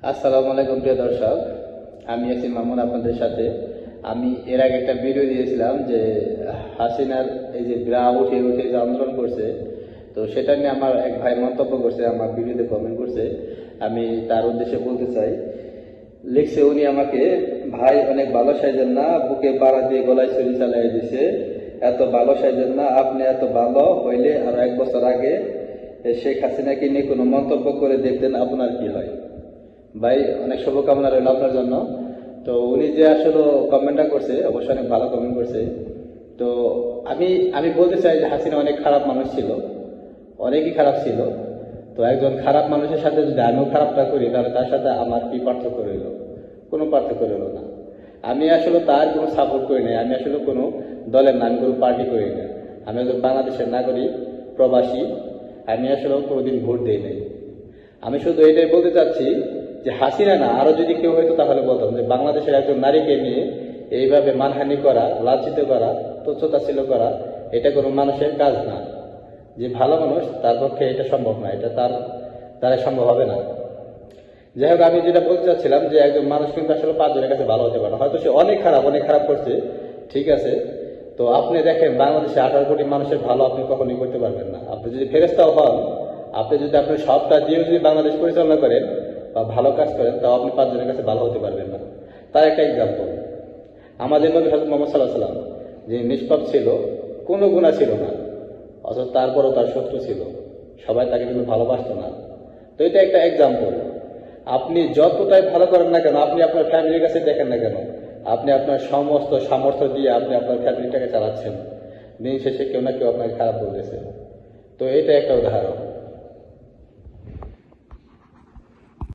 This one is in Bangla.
আসসালামু আলাইকুম প্রিয় দর্শক, আমি আছি মামুন আপনাদের সাথে। আমি এর আগে একটা ভিডিও দিয়েছিলাম যে হাসিনার এই যে ব্রা উঠে উঠে যে আন্দোলন করছে, তো সেটা নিয়ে আমার এক ভাই মন্তব্য করছে, আমার ভিডিওতে কমেন্ট করছে। আমি তার উদ্দেশ্যে বলতে চাই, লিখছে উনি আমাকে, ভাই অনেক ভালো সাইজেন না, বুকে পাড়া দিয়ে গলায় ছুরি চালাই দিছে, এত ভালো সাইজেন না, আপনি এত ভালো হইলে আর 1 বছর আগে শেখ হাসিনাকে নিয়ে কোনো মন্তব্য করে দেখতেন, আপনার কি হয়। ভাই অনেক শুভকামনা রইল আপনার জন্য। তো উনি যে আসলে কমেন্টটা করছে, অবশ্যই অনেক ভালো কমেন্ট করছে। তো আমি আমি বলতে চাই যে হাসিনা অনেক খারাপ মানুষ ছিল, অনেকই খারাপ ছিল। তো একজন খারাপ মানুষের সাথে যদি আমিও খারাপটা করি, তাহলে তার সাথে আমার কি পার্থক্য রইল? কোনো পার্থক্য রইল না। আমি আসলে তার কোনো সাপোর্ট করি না, আমি আসলে কোনো দলের নাম, কোনো পার্টি করি না। আমি একজন বাংলাদেশের নাগরিক, প্রবাসী। আমি আসলে কোনোদিন ভোট দিই নাই। আমি শুধু এটাই বলতে চাচ্ছি যে হাসিনা না, আরো যদি কেউ হয়তো তাহলে বলতাম যে বাংলাদেশের একজন নারীকে নিয়ে এইভাবে মানহানি করা, লাঞ্ছিত করা, তুচ্ছতাচ্ছিল্য করা, এটা কোনো মানুষের কাজ না। যে ভালো মানুষ তার পক্ষে এটা সম্ভব না, এটা তার দ্বারা সম্ভব হবে না। যাই হোক, আমি যেটা বলতে চাচ্ছিলাম যে একজন মানুষ কিন্তু আসলে 5 জনের কাছে ভালো হতে পারে না। হয়তো সে অনেক খারাপ করছে, ঠিক আছে। তো আপনি দেখেন, বাংলাদেশে 18 কোটি মানুষের ভালো আপনি কখনোই করতে পারবেন না। আপনি যদি ফেরেস্তাও হন, আপনি যদি আপনি সবটা দিয়ে যদি বাংলাদেশ পরিচালনা করেন বা ভালো কাজ করেন, তাও আপনি 5 জনের কাছে ভালো হতে পারবেন না। তার একটা এক্সাম্পল, আমাদের নবী হযরত মুহাম্মদ সাল্লাল্লাহু আলাইহি ওয়াসাল্লাম, যে নিষ্পাপ ছিল, কোনো গুনাহ ছিল না, অথচ তারপরও তার শত্রু ছিল, সবাই তাকে কিন্তু ভালোবাসতো না। তো এটা একটা এক্সাম্পল। আপনি যতটাই ভালো করেন না কেন, আপনি আপনার ফ্যামিলির কাছে দেখেন না কেন, আপনি আপনার সমস্ত সামর্থ্য দিয়ে আপনি আপনার ফ্যামিলিটাকে চালাচ্ছেন, দিন শেষে কেউ না কেউ আপনাকে খারাপ বলতেছে। তো এটা একটা উদাহরণ।